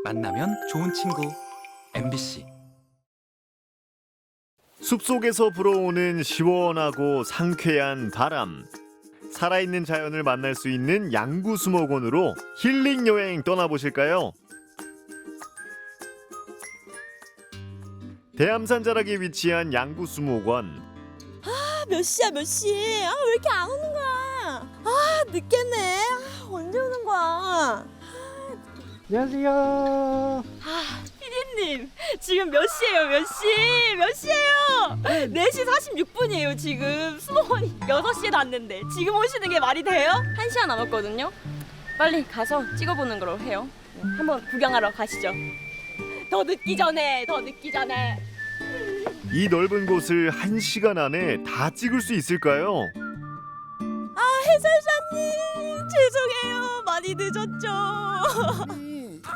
만나면 좋은 친구 MBC. 숲속에서 불어오는 시원하고 상쾌한 바람. 살아있는 자연을 만날 수 있는 양구수목원으로 힐링 여행 떠나보실까요? 대암산 자락에 위치한 양구수목원. 몇 시야 몇 시? 왜 이렇게 안 오는 거야? 늦겠네. 언제 오는 거야? 안녕하세요. 피디님 지금 몇 시예요? 몇 시? 몇 시예요? 4시 46분이에요 지금. 수목원이 6시에 닫는데 지금 오시는 게 말이 돼요? 1시간 남았거든요. 빨리 가서 찍어보는 걸로 해요. 한번 구경하러 가시죠. 더 늦기 전에. 이 넓은 곳을 1시간 안에 다 찍을 수 있을까요? 해설사님 죄송해요. 많이 늦었죠.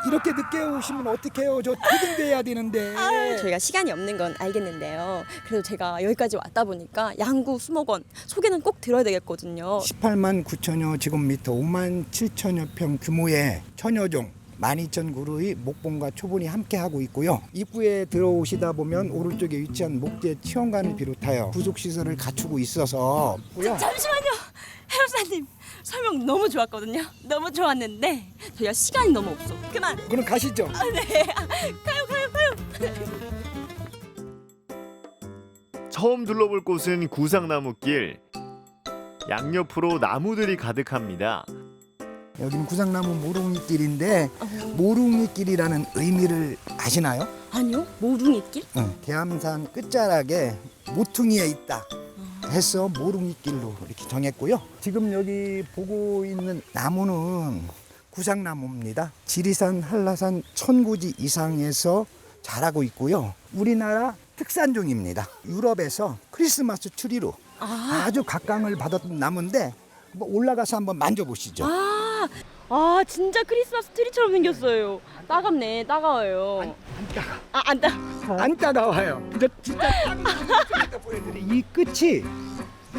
이렇게 늦게 오시면 어떡해요? 저 퇴근돼야 되는데. 저희가 시간이 없는 건 알겠는데요. 그래도 제가 여기까지 왔다 보니까 양구 수목원 소개는 꼭 들어야 되겠거든요. 18만 9천여 제곱미터, 5만 7천여 평 규모의 천여종 12,000그루의 목봉과 초본이 함께하고 있고요. 입구에 들어오시다 보면 오른쪽에 위치한 목재 체험관을 비롯하여 구속시설을 갖추고 있어서 잠시만요. 해설사님 설명 너무 좋았거든요. 너무 좋았는데 저희가 시간이 너무 없어. 그만. 그럼 가시죠. 네. 가요. 처음 둘러볼 곳은 구상나무길. 양옆으로 나무들이 가득합니다. 여기는 구상나무 모퉁이길인데 모퉁이길이라는 의미를 아시나요? 아니요. 모퉁이길? 대암산 끝자락에 모퉁이에 있다 해서 모퉁이길로 이렇게 정했고요. 지금 여기 보고 있는 나무는 구상나무입니다. 지리산, 한라산, 천고지 이상에서 자라고 있고요. 우리나라 특산종입니다. 유럽에서 크리스마스 트리로 아주 각광을 받았던 나무인데 올라가서 한번 만져보시죠. 진짜 크리스마스 트리처럼 생겼어요. 따가워요. 안 따가워요. 근데 진짜 보여드려. 이 끝이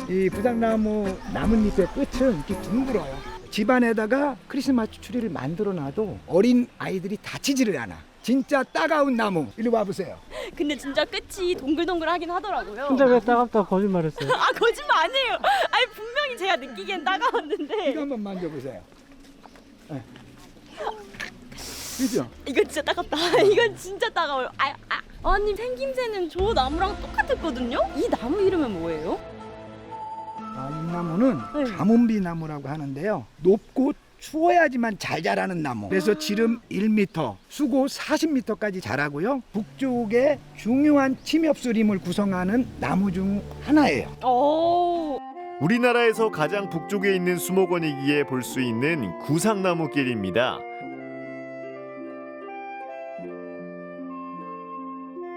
이 부장나무 나뭇잎의 끝은 이렇게 둥글어요. 집안에다가 크리스마스 트리를 만들어놔도 어린 아이들이 다치지를 않아. 진짜 따가운 나무. 이리 와보세요. 근데 진짜 끝이 동글동글하긴 하더라고요. 근데 왜 따갑다고 거짓말했어요? 거짓말 아니에요. 분명히 제가 느끼기엔 따가웠는데. 이거 한번 만져보세요. 네. 그죠? 이거 진짜 따갑다. 이건 진짜 따가워요. 아니 생김새는 저 나무랑 똑같았거든요. 이 나무 이름은 뭐예요? 이 나무는 네. 가문비 나무라고 하는데요. 높고 추워야지만 잘 자라는 나무. 그래서 지름 1m, 수고 40m까지 자라고요. 북쪽의 중요한 침엽수림을 구성하는 나무 중 하나예요. 오. 우리나라에서 가장 북쪽에 있는 수목원이기에 볼 수 있는 구상나무길입니다.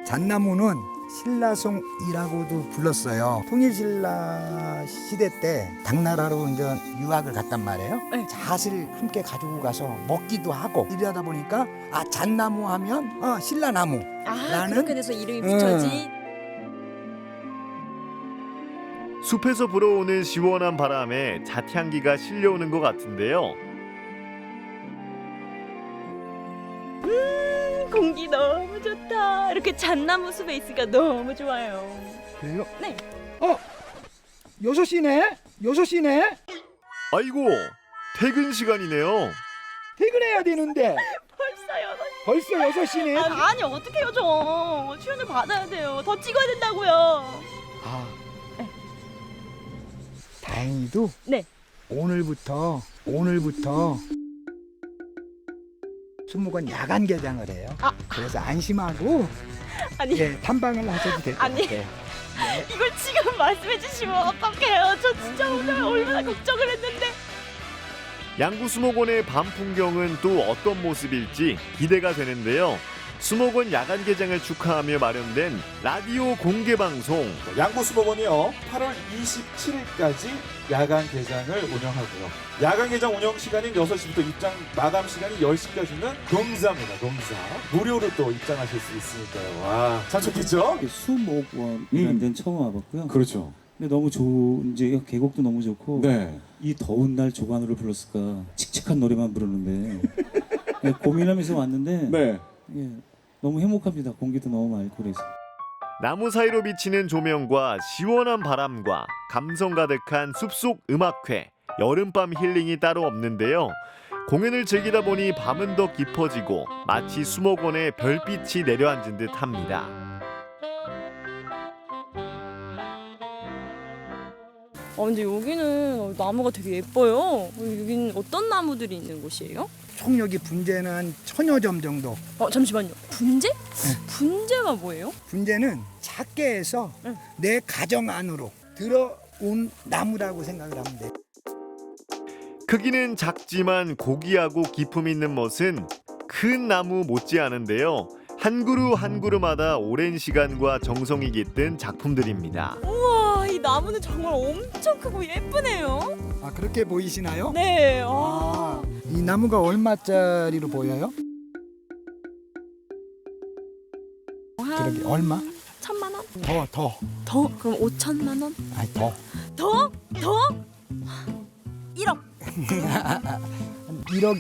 잣나무는 신라송이라고도 불렀어요. 통일신라 시대 때 당나라로 이제 유학을 갔단 말이에요. 네. 잣을 함께 가지고 가서 먹기도 하고 이러다 보니까 잣나무 하면 신라나무. 그렇게 돼서 이름이 붙여진. 숲에서 불어오는 시원한 바람에 잣향기가 실려오는 것 같은데요. 공기 너무 좋다. 이렇게 잣나무 숲에 있으니까 너무 좋아요. 그래요? 네. 6시네? 6시네? 아이고, 퇴근 시간이네요. 퇴근해야 되는데 벌써요. 벌써 6시네? 아니 어떡해요 저. 출연을 받아야 돼요. 더 찍어야 된다고요. 네. 다행히도 네. 오늘부터 수목원 야간 개장을 해요. 그래서 안심하고 아니 탐방을 하셔도 될 것 아니. 같아요. 이걸 지금 말씀해 주시면 어떡해요. 저 진짜 오늘 얼마나 걱정을 했는데. 양구수목원의 밤 풍경은 또 어떤 모습일지 기대가 되는데요. 수목원 야간 개장을 축하하며 마련된 라디오 공개 방송. 양구수목원이요 8월 27일까지 야간 개장을 운영하고요. 야간 개장 운영 시간인 6시부터 입장 마감 시간이 10시까지는 농사입니다. 농사 무료로 또 입장하실 수 있으니까요. 와, 참 좋겠죠? 수목원이라는 데는 처음 와봤고요. 그렇죠. 근데 너무 좋은지 계곡도 너무 좋고 네. 이 더운 날 조관우를 불렀을까 칙칙한 노래만 부르는데 예, 고민하면서 왔는데 네. 예, 너무 행복합니다. 공기도 너무 맑고 그래서. 나무 사이로 비치는 조명과 시원한 바람과 감성 가득한 숲속 음악회, 여름밤 힐링이 따로 없는데요. 공연을 즐기다 보니 밤은 더 깊어지고 마치 수목원에 별빛이 내려앉은 듯합니다. 근데 여기는 나무가 되게 예뻐요. 여기는 어떤 나무들이 있는 곳이에요? 총 여기 분재는 한 1000여 점 정도. 잠시만요. 분재? 분재가 뭐예요? 분재는 작게 해서 응. 내 가정 안으로 들어온 나무라고 생각을 하면 돼. 크기는 작지만 고귀하고 기품 있는 멋은 큰 나무 못지않은데요. 한 그루 한 그루마다 오랜 시간과 정성이 깃든 작품들입니다. 우와, 이 나무는 정말 엄청 크고 예쁘네요. 아, 그렇게 보이시나요? 네. 아, 이 나무가 얼마짜리로 보여요? 그러게 얼마? 1000만 원? 더. 더? 그럼 5천만 원? 아니 더. 더? 1억. 한 1억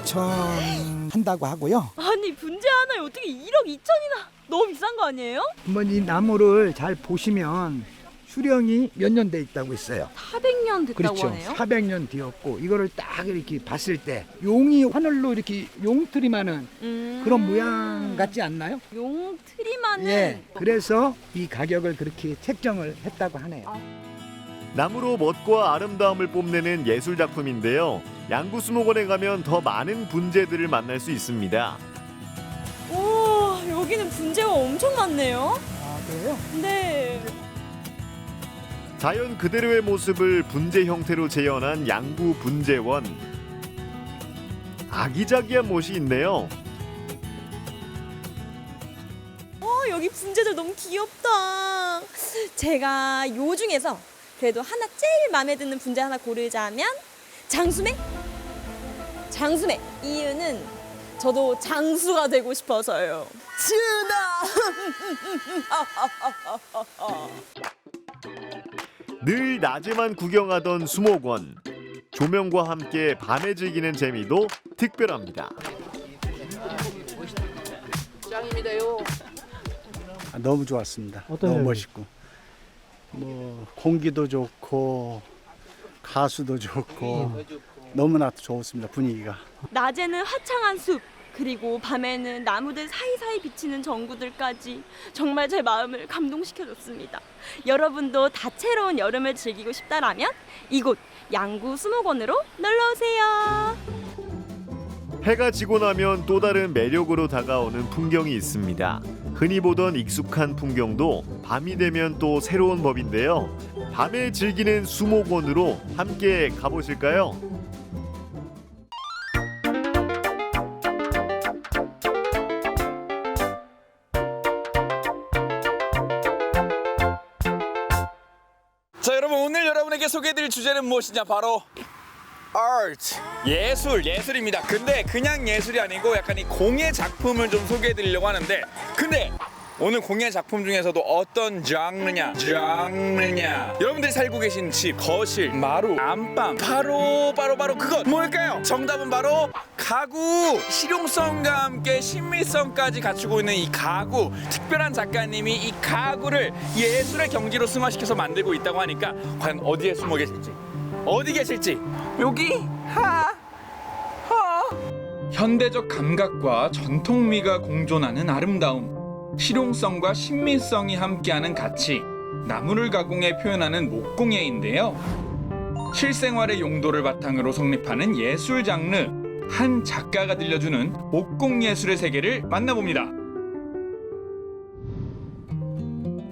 2천 한다고 하고요. 아니, 분재 하나에 어떻게 1억 2천이나? 너무 비싼 거 아니에요? 한번 이 나무를 잘 보시면 수령이 몇 년 돼 있다고 있어요. 400년 됐다고 그렇죠. 하네요. 400년 되었고 이거를 딱 이렇게 봤을 때 용이 하늘로 이렇게 용트리만은 그런 모양 같지 않나요? 용트리만은 예. 그래서 이 가격을 그렇게 책정을 했다고 하네요. 나무로 멋과 아름다움을 뽐내는 예술 작품인데요. 양구수목원에 가면 더 많은 분재들을 만날 수 있습니다. 오, 여기는 분재가 엄청 많네요. 아, 그래요? 네. 자연 그대로의 모습을 분재 형태로 재현한 양구 분재원. 아기자기한 못이 있네요. 여기 분재들 너무 귀엽다. 제가 요 중에서 그래도 하나 제일 마음에 드는 분재 하나 고르자면 장수매? 장수매. 이유는 저도 장수가 되고 싶어서요. 늘 낮에만 구경하던 수목원. 조명과 함께 밤에 즐기는 재미도 특별합니다. 너무 좋았습니다. 너무 멋있고 뭐 공기도 좋고 가수도 좋고 너무나 좋습니다. 분위기가. 낮에는 화창한 숲, 그리고 밤에는 나무들 사이사이 비치는 전구들까지 정말 제 마음을 감동시켜줬습니다. 여러분도 다채로운 여름을 즐기고 싶다라면 이곳 양구 수목원으로 놀러오세요. 해가 지고 나면 또 다른 매력으로 다가오는 풍경이 있습니다. 흔히 보던 익숙한 풍경도 밤이 되면 또 새로운 법인데요. 밤에 즐기는 수목원으로 함께 가보실까요? 자, 여러분, 오늘 여러분에게 소개해드릴 주제는 무엇이냐? 바로 Art, 예술입니다. 근데 그냥 예술이 아니고 약간 이 공예 작품을 좀 소개해드리려고 하는데, 근데 오늘 공예 작품 중에서도 어떤 장르냐 여러분들이 살고 계신 집, 거실, 마루, 안방, 바로 그것 뭘까요? 정답은 바로 가구. 실용성과 함께 신미성까지 갖추고 있는 이 가구, 특별한 작가님이 이 가구를 예술의 경지로 승화시켜서 만들고 있다고 하니까 과연 어디에 숨어 계실지, 어디 계실지, 여기 현대적 감각과 전통미가 공존하는 아름다움, 실용성과 신미성이 함께하는 가치, 나무를 가공해 표현하는 목공예인데요. 실생활의 용도를 바탕으로 성립하는 예술 장르, 한 작가가 들려주는 목공예술의 세계를 만나봅니다.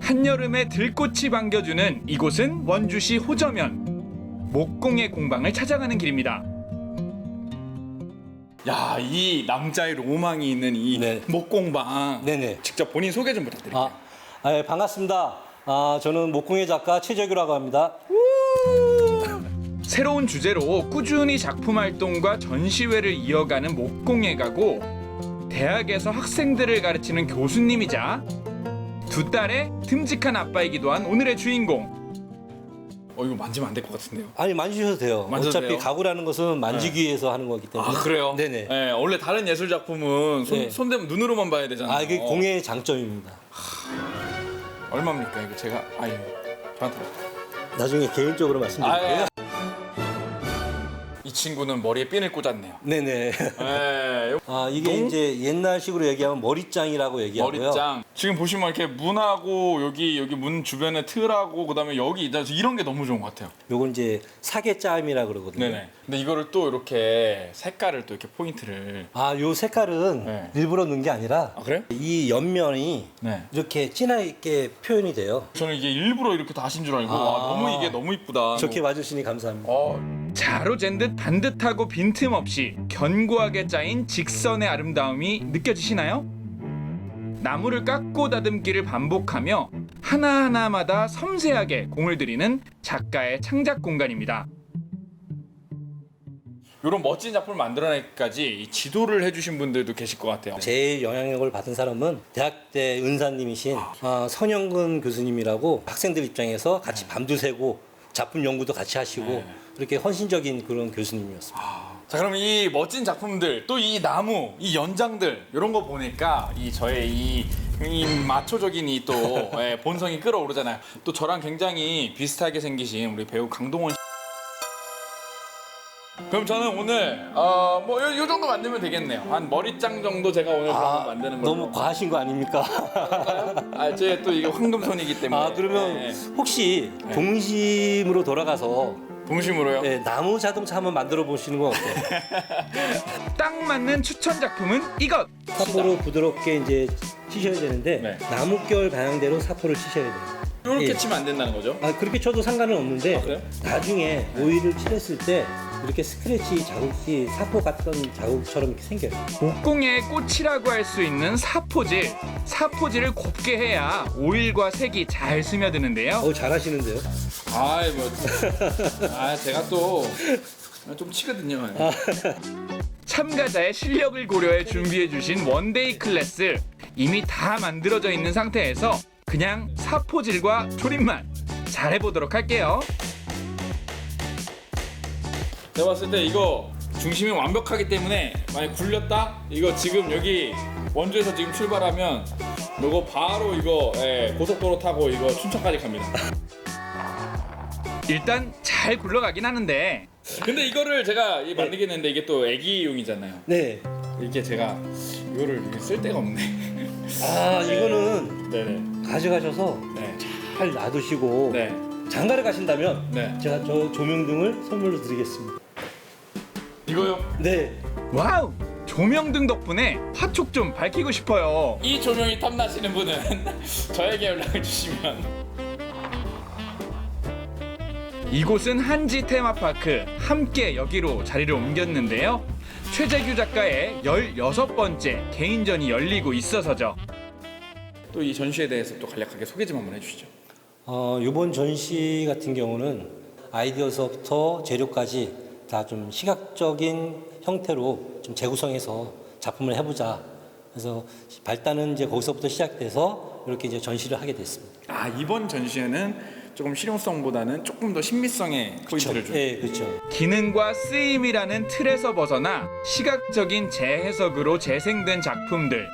한여름에 들꽃이 반겨주는 이곳은 원주시 호저면, 목공예 공방을 찾아가는 길입니다. 야, 이 남자의 로망이 있는 이 네. 목공방. 네네. 직접 본인 소개 좀 부탁드릴게요. 예, 반갑습니다. 저는 목공예 작가 최재규라고 합니다. 새로운 주제로 꾸준히 작품 활동과 전시회를 이어가는 목공예 가구. 대학에서 학생들을 가르치는 교수님이자 두 딸의 듬직한 아빠이기도 한 오늘의 주인공. 이거 만지면 안 될 것 같은데요. 아니 만지셔도 돼요. 만져도 어차피 돼요? 가구라는 것은 만지기 위해서 하는 거기 때문에. 아 그래요? 네네. 네, 원래 다른 예술 작품은 네. 손대면 눈으로만 봐야 되잖아요. 아 이게 공예의 장점입니다. 얼마입니까 이거 제가 아유 저한테 나중에 개인적으로 말씀드릴게요. 이 친구는 머리에 핀을 꽂았네요. 네네. 네, 아 이게 이제 옛날식으로 얘기하면 머리장이라고 얘기하고요. 머리장. 지금 보시면 이렇게 문하고 여기 문 주변에 틀하고 그다음에 여기 이런 게 너무 좋은 것 같아요. 요건 이제 사계짬이라 그러거든요. 네네. 근데 이거를 또 이렇게 색깔을 또 이렇게 포인트를. 아 요 색깔은 네. 일부러 넣은 게 아니라 아 그래요? 이 옆면이 네. 이렇게 진하게 표현이 돼요. 저는 이게 일부러 이렇게 다 하신 줄 알고 와, 너무 이게 너무 이쁘다. 좋게 봐주시니 감사합니다. 자로 잰 듯 반듯하고 빈틈없이 견고하게 짜인 직선의 아름다움이 느껴지시나요? 나무를 깎고 다듬기를 반복하며 하나하나마다 섬세하게 공을 들이는 작가의 창작 공간입니다. 이런 멋진 작품을 만들어내기까지 이 지도를 해주신 분들도 계실 것 같아요. 제일 영향력을 받은 사람은 대학 때 은사님이신 선영근 교수님이라고 학생들 입장에서 같이 밤도 새고 작품 연구도 같이 하시고 그렇게 헌신적인 그런 교수님이었습니다. 자, 그럼 이 멋진 작품들 또 이 나무, 이 연장들 이런 거 보니까 이 저의 이 마초적인 이 또 본성이 끌어오르잖아요. 또 저랑 굉장히 비슷하게 생기신 우리 배우 강동원. 그럼 저는 오늘 요 정도 만들면 되겠네요. 한 머리장 정도 제가 오늘 만드는 걸로. 너무 과하신 거 아닙니까? 제 또 이게 황금손이기 때문에. 아 그러면 네. 혹시 동심으로 돌아가서 동심으로요? 네, 나무 자동차 한번 만들어 보시는 건 어때요? 딱 맞는 추천 작품은 이것. 사포로 부드럽게 이제 치셔야 되는데 네. 나무결 방향대로 사포를 치셔야 돼요. 이렇게 예. 치면 안 된다는 거죠? 아 그렇게 쳐도 상관은 없는데 그래요? 나중에 오일을 칠했을 때 이렇게 스크래치 자국이 사포 같던 자국처럼 이렇게 생겨요. 목공예의 꽃이라고 할 수 있는 사포질. 사포질을 곱게 해야 오일과 색이 잘 스며드는데요. 잘하시는데요? 제가 또 좀 치거든요. 참가자의 실력을 고려해 준비해 주신 원데이 클래스. 이미 다 만들어져 있는 상태에서 그냥 사포질과 조립만 잘해보도록 할게요. 제가 봤을 때 이거 중심이 완벽하기 때문에 만약 굴렸다? 이거 지금 여기 원주에서 지금 출발하면 이거 바로 이거 고속도로 타고 이거 춘천까지 갑니다. 일단 잘 굴러가긴 하는데 근데 이거를 제가 만들겠는데 이게 또 애기용이잖아요. 네. 이게 제가 이거를 쓸 데가 없네. 이거는 네네. 가져가셔서 네. 잘 놔두시고 네. 장가를 가신다면 네. 제가 저 조명등을 선물로 드리겠습니다. 이거요? 네. 와우! 조명등 덕분에 화촉 좀 밝히고 싶어요. 이 조명이 탐나시는 분은 저에게 연락을 주시면. 이곳은 한지 테마파크 함께 여기로 자리를 옮겼는데요. 최재규 작가의 16번째 개인전이 열리고 있어서죠. 또 이 전시에 대해서 또 간략하게 소개 좀 한번 해주시죠. 이번 전시 같은 경우는 아이디어서부터 재료까지 다 좀 시각적인 형태로 좀 재구성해서 작품을 해보자. 그래서 발단은 이제 거기서부터 시작돼서 이렇게 이제 전시를 하게 됐습니다. 이번 전시회는 조금 실용성보다는 조금 더 신미성에 포인트를 준. 네, 그렇죠. 기능과 쓰임이라는 틀에서 벗어나 시각적인 재해석으로 재생된 작품들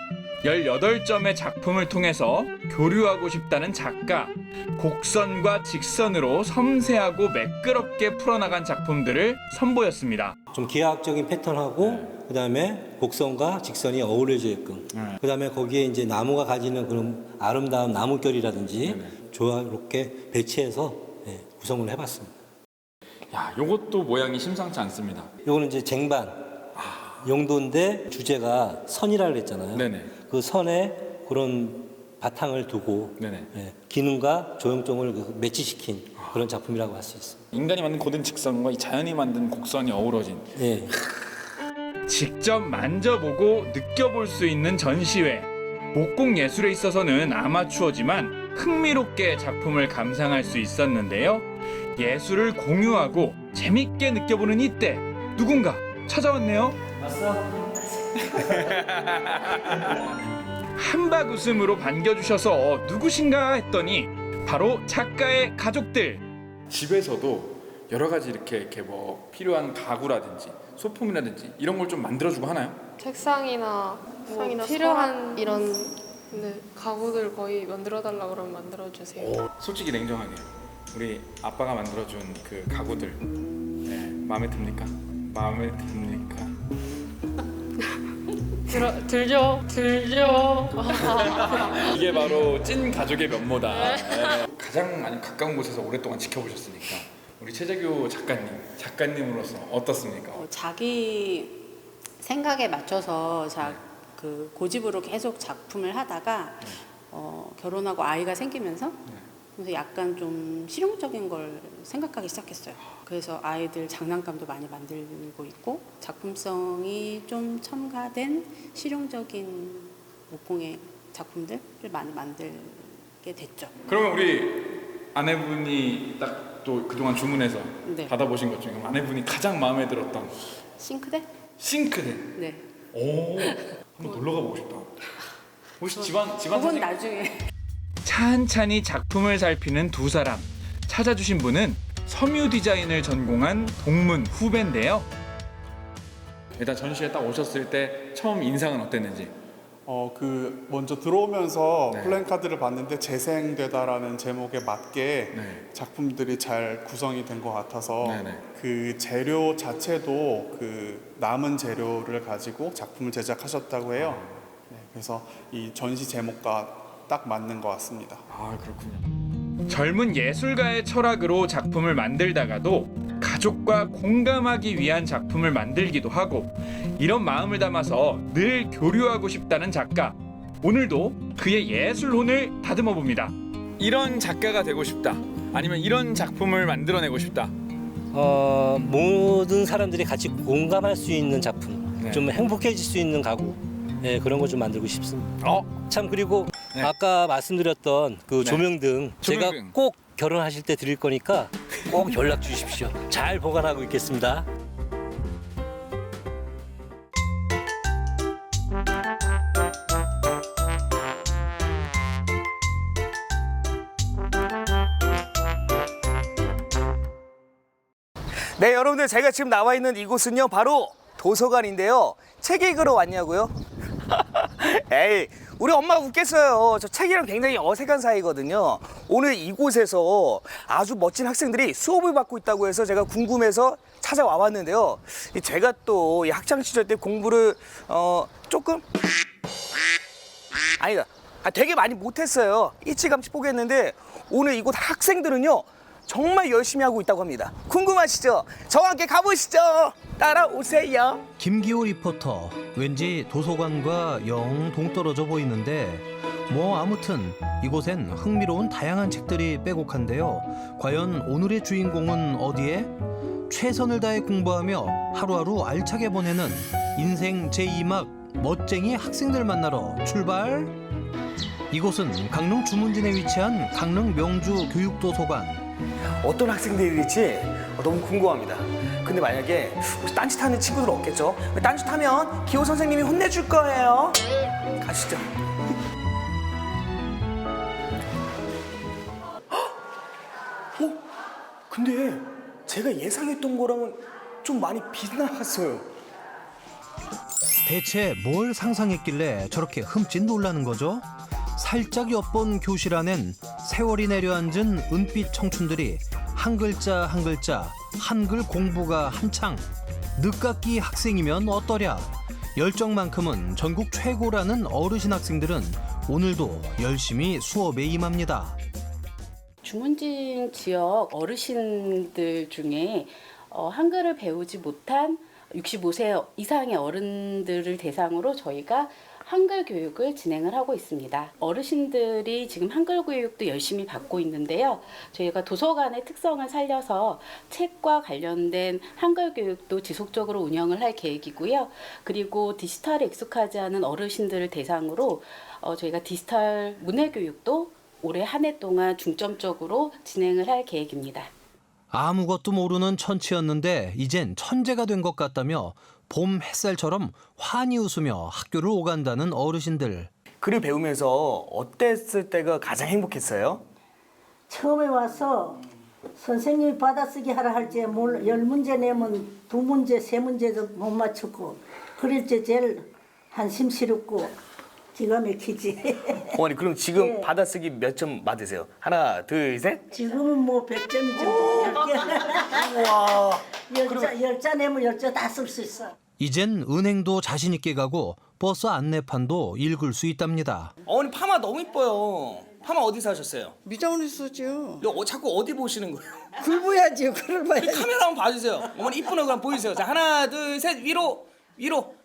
18점의 작품을 통해서 교류하고 싶다는 작가, 곡선과 직선으로 섬세하고 매끄럽게 풀어나간 작품들을 선보였습니다. 좀 기하학적인 패턴하고 그다음에 곡선과 직선이 어우러져게끔 그다음에 거기에 이제 나무가 가지는 그런 아름다운 나무결이라든지 조화롭게 배치해서 구성을 해봤습니다. 야, 요것도 모양이 심상치 않습니다. 요거는 이제 쟁반 용도인데 주제가 선이라 그랬잖아요. 네네. 그 선에 그런 바탕을 두고 기능과 조형점을 매치시킨 그런 작품이라고 할 수 있습니다. 인간이 만든 고든 직선과 이 자연이 만든 곡선이 어우러진. 네. 직접 만져보고 느껴볼 수 있는 전시회. 목공 예술에 있어서는 아마추어지만 흥미롭게 작품을 감상할 수 있었는데요. 예술을 공유하고 재밌게 느껴보는 이때 누군가 찾아왔네요. 왔어? 한박 웃음으로 반겨주셔서 누구신가 했더니 바로 작가의 가족들. 집에서도 여러 가지 이렇게 뭐 필요한 가구라든지 소품이라든지 이런 걸 좀 만들어주고 하나요? 책상이나 뭐 필요한 이런 가구들 거의 만들어달라 그러면 만들어주세요. 솔직히 냉정하게 우리 아빠가 만들어준 그 가구들 마음에 듭니까? 마음에 듭니까? 들죠. 이게 바로 찐 가족의 면모다. 가장 많이 가까운 곳에서 오랫동안 지켜보셨으니까 우리 최재규 작가님으로서 어떻습니까? 자기 생각에 맞춰서 그 고집으로 계속 작품을 하다가 결혼하고 아이가 생기면서 그래서 약간 좀 실용적인 걸 생각하기 시작했어요. 그래서 아이들 장난감도 많이 만들고 있고 작품성이 좀 첨가된 실용적인 목공의 작품들을 많이 만들게 됐죠. 그러면 우리 아내분이 딱 또 그동안 주문해서 네. 받아보신 것 중에 아내분이 가장 마음에 들었던 싱크대? 싱크대. 네. 오, 한번 놀러 가보고 싶다. 혹시 집안 그건 사진? 나중에. 찬찬히 작품을 살피는 두 사람. 찾아주신 분은 섬유 디자인을 전공한 동문 후배인데요. 일단 전시회 딱 오셨을 때 처음 인상은 어땠는지? 먼저 들어오면서 네. 플랜카드를 봤는데 재생되다라는 제목에 맞게 네. 작품들이 잘 구성이 된 것 같아서 네네. 그 재료 자체도 그 남은 재료를 가지고 작품을 제작하셨다고 해요. 네, 그래서 이 전시 제목과 딱 맞는 것 같습니다. 아, 그렇군요. 젊은 예술가의 철학으로 작품을 만들다가도 가족과 공감하기 위한 작품을 만들기도 하고 이런 마음을 담아서 늘 교류하고 싶다는 작가. 오늘도 그의 예술혼을 다듬어 봅니다. 이런 작가가 되고 싶다. 아니면 이런 작품을 만들어내고 싶다. 모든 사람들이 같이 공감할 수 있는 작품, 네. 좀 행복해질 수 있는 가구, 그런 걸 좀 만들고 싶습니다. 참 그리고 네. 아까 말씀드렸던 그 조명등 제가 조명등. 꼭 결혼하실 때 드릴 거니까 꼭 연락 주십시오. 잘 보관하고 있겠습니다. 네, 여러분들 제가 지금 나와 있는 이곳은요 바로 도서관인데요. 책 읽으러 왔냐고요? 에이, 우리 엄마가 웃겠어요. 저 책이랑 굉장히 어색한 사이거든요. 오늘 이곳에서 아주 멋진 학생들이 수업을 받고 있다고 해서 제가 궁금해서 찾아와 봤는데요. 제가 또 이 학창 시절 때 공부를 조금 아니다. 되게 많이 못했어요. 일찌감치 포기했는데 오늘 이곳 학생들은요 정말 열심히 하고 있다고 합니다. 궁금하시죠? 저와 함께 가보시죠. 따라오세요. 김기호 리포터. 왠지 도서관과 영 동떨어져 보이는데 뭐 아무튼 이곳엔 흥미로운 다양한 책들이 빼곡한데요. 과연 오늘의 주인공은 어디에? 최선을 다해 공부하며 하루하루 알차게 보내는 인생 제2막 멋쟁이 학생들 만나러 출발! 이곳은 강릉 주문진에 위치한 강릉 명주 교육도서관. 어떤 학생들일지 너무 궁금합니다. 근데 만약에 혹시 딴짓하는 친구들 없겠죠? 딴짓하면 기호 선생님이 혼내줄 거예요. 가시죠. 근데 제가 예상했던 거랑은 좀 많이 빗나갔어요. 대체 뭘 상상했길래 저렇게 흠칫 놀라는 거죠? 살짝 엿본 교실 안엔 세월이 내려앉은 은빛 청춘들이 한 글자 한 글자 한글 공부가 한창. 늦깎이 학생이면 어떠랴. 열정만큼은 전국 최고라는 어르신 학생들은 오늘도 열심히 수업에 임합니다. 주문진 지역 어르신들 중에 한글을 배우지 못한 65세 이상의 어른들을 대상으로 저희가 한글 교육을 진행을 하고 있습니다. 어르신들이 지금 한글 교육도 열심히 받고 있는데요. 저희가 도서관의 특성을 살려서 책과 관련된 한글 교육도 지속적으로 운영을 할 계획이고요. 그리고 디지털에 익숙하지 않은 어르신들을 대상으로 저희가 디지털 문해 교육도 올해 한 해 동안 중점적으로 진행을 할 계획입니다. 아무것도 모르는 천치였는데 이젠 천재가 된 것 같다며 봄 햇살처럼 환히 웃으며 학교를 오간다는 어르신들. 글을 배우면서 어땠을 때가 가장 행복했어요? 처음에 와서 선생님이 받아쓰기 하라 할지 10문제 내면 2문제, 3문제도 못 맞췄고 그럴 때 제일 한심스럽고 기가 막히지. 어머니 그럼 지금 네. 받아쓰기 몇 점 받으세요? 하나, 둘, 셋. 지금은 뭐 100점이죠. 10개. 와. 10자 내면 10자 다 쓸 수 있어. 이젠 은행도 자신 있게 가고 버스 안내판도 읽을 수 있답니다. 어머니 파마 너무 이뻐요. 파마 어디서 하셨어요? 미장원에서 죠. 자꾸 어디 보시는 거예요? 글 봐야지, 글을 봐야지. 카메라 한번 봐주세요. 어머니 이쁜 얼굴 한번 보여주세요. 자 하나, 둘, 셋. 위로.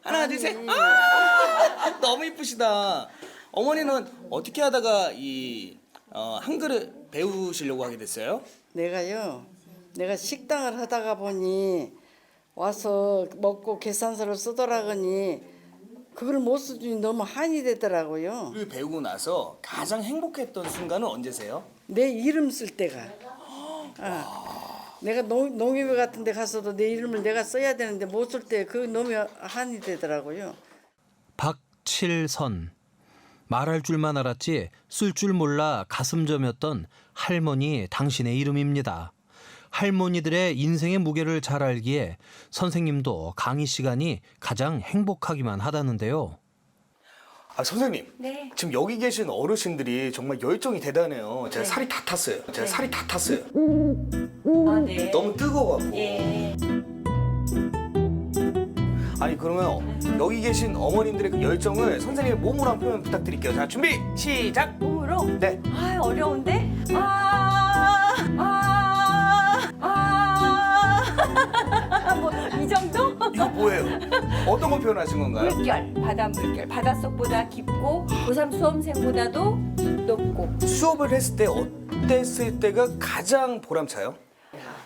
하나, 둘, 셋. 아, 너무 이쁘시다. 어머니는 어떻게 하다가 이 한글을 배우시려고 하게 됐어요? 내가요, 내가 식당을 하다가 보니 와서 먹고 계산서를 쓰더라더니 그걸 못 쓰더니 너무 한이 되더라고요. 글 배우고 나서 가장 행복했던 순간은 언제세요? 내 이름 쓸 때가. 내가 농협에 같은 데 가서도 내 이름을 내가 써야 되는데 못 쓸 때 그 너무 한이 되더라고요. 박칠선. 말할 줄만 알았지 쓸 줄 몰라 가슴 저몄던 할머니 당신의 이름입니다. 할머니들의 인생의 무게를 잘 알기에 선생님도 강의 시간이 가장 행복하기만 하다는데요. 아 선생님, 네. 지금 여기 계신 어르신들이 정말 열정이 대단해요. 제가 살이 다 탔어요. 아, 네. 너무 뜨거워갖고. 예. 아니 그러면 여기 계신 어머님들의 그 열정을 선생님의 몸으로 한 표현 부탁드릴게요. 자 준비 시작. 몸으로? 네. 아, 어려운데? 뭐 이 정도? 이거 뭐예요? 어떤 걸 표현하신 건가요? 물결, 바다 물결. 바닷속보다 깊고 고3 수험생보다도 높고. 수업을 했을 때 어땠을 때가 가장 보람차요?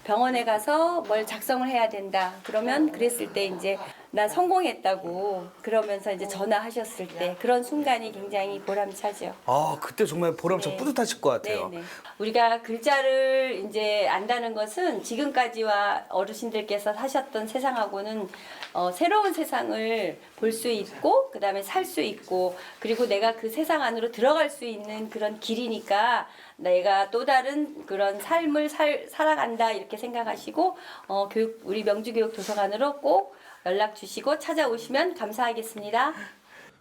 병원에 가서 뭘 작성을 해야 된다. 그러면 그랬을 때 이제 나 성공했다고 그러면서 이제 전화하셨을 때 그런 순간이 굉장히 보람차죠. 아 그때 정말 보람차 네. 뿌듯하실 것 같아요. 네. 우리가 글자를 이제 안다는 것은 지금까지와 어르신들께서 사셨던 세상하고는 새로운 세상을 볼 수 있고 그다음에 살 수 있고 그리고 내가 그 세상 안으로 들어갈 수 있는 그런 길이니까 내가 또 다른 그런 삶을 살아간다 이렇게 생각하시고 우리 명주교육도서관으로 꼭 연락 주시고 찾아오시면 감사하겠습니다.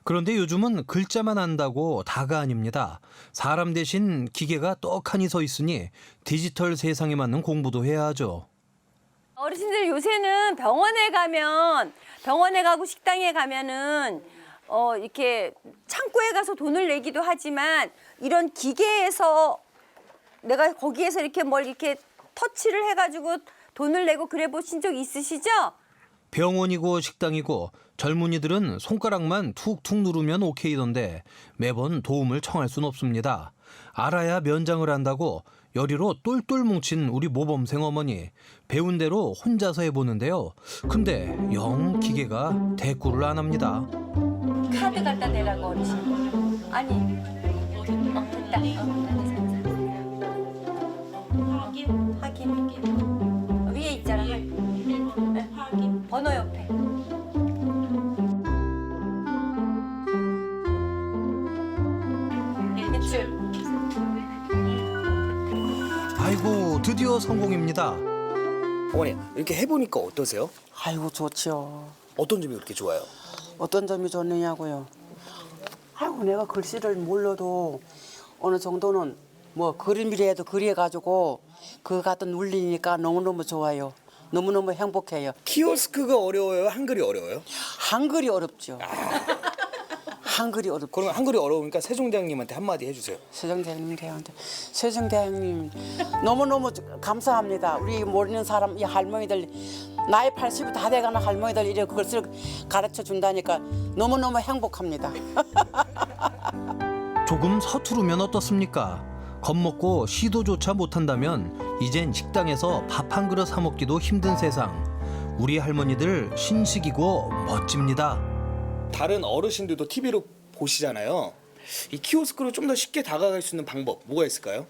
그런데 요즘은 글자만 안다고 다가 아닙니다. 사람 대신 기계가 떡하니 서 있으니 디지털 세상에 맞는 공부도 해야 하죠. 어르신들 요새는 병원에 가고 식당에 가면은 이렇게 창고에 가서 돈을 내기도 하지만 이런 기계에서 내가 거기에서 이렇게 뭘 이렇게 터치를 해가지고 돈을 내고 그래 보신 적 있으시죠? 병원이고 식당이고 젊은이들은 손가락만 툭툭 누르면 오케이던데 매번 도움을 청할 순 없습니다. 알아야 면장을 한다고 열의로 똘똘 뭉친 우리 모범생 어머니. 배운 대로 혼자서 해보는데요. 근데 영 기계가 대꾸를 안 합니다. 카드 갖다 대라고 어르신. 아니. 됐다. 확인. 위에 있잖아. 확인. 번호 옆에. 대출. 아이고 드디어 성공입니다. 어머니 이렇게 해보니까 어떠세요? 아이고 좋죠. 어떤 점이 그렇게 좋아요? 어떤 점이 좋느냐고요. 아이고 내가 글씨를 몰라도 어느 정도는 뭐 그림이라도 그려가지고 그거 갖다 눌리니까 너무너무 좋아요. 너무너무 행복해요. 키오스크가 어려워요? 한글이 어려워요? 한글이 어렵죠. 한글이 어렵죠. 그러면 한글이 어려우니까 세종대왕님한테 한마디 해주세요. 세종대왕님 너무너무 감사합니다. 우리 모르는 사람 이 할머니들 나이 80이 다 돼가는 할머니들 이렇게 그것을 가르쳐 준다니까 너무너무 행복합니다. 조금 서투르면 어떻습니까? 겁먹고 시도조차 못한다면 이젠 식당에서 밥 한 그릇 사 먹기도 힘든 세상. 우리 할머니들 신식이고 멋집니다. 다른 어르신들도 TV로 보시잖아요. 이 키오스크로 좀 더 쉽게 다가갈 수 있는 방법 뭐가 있을까요?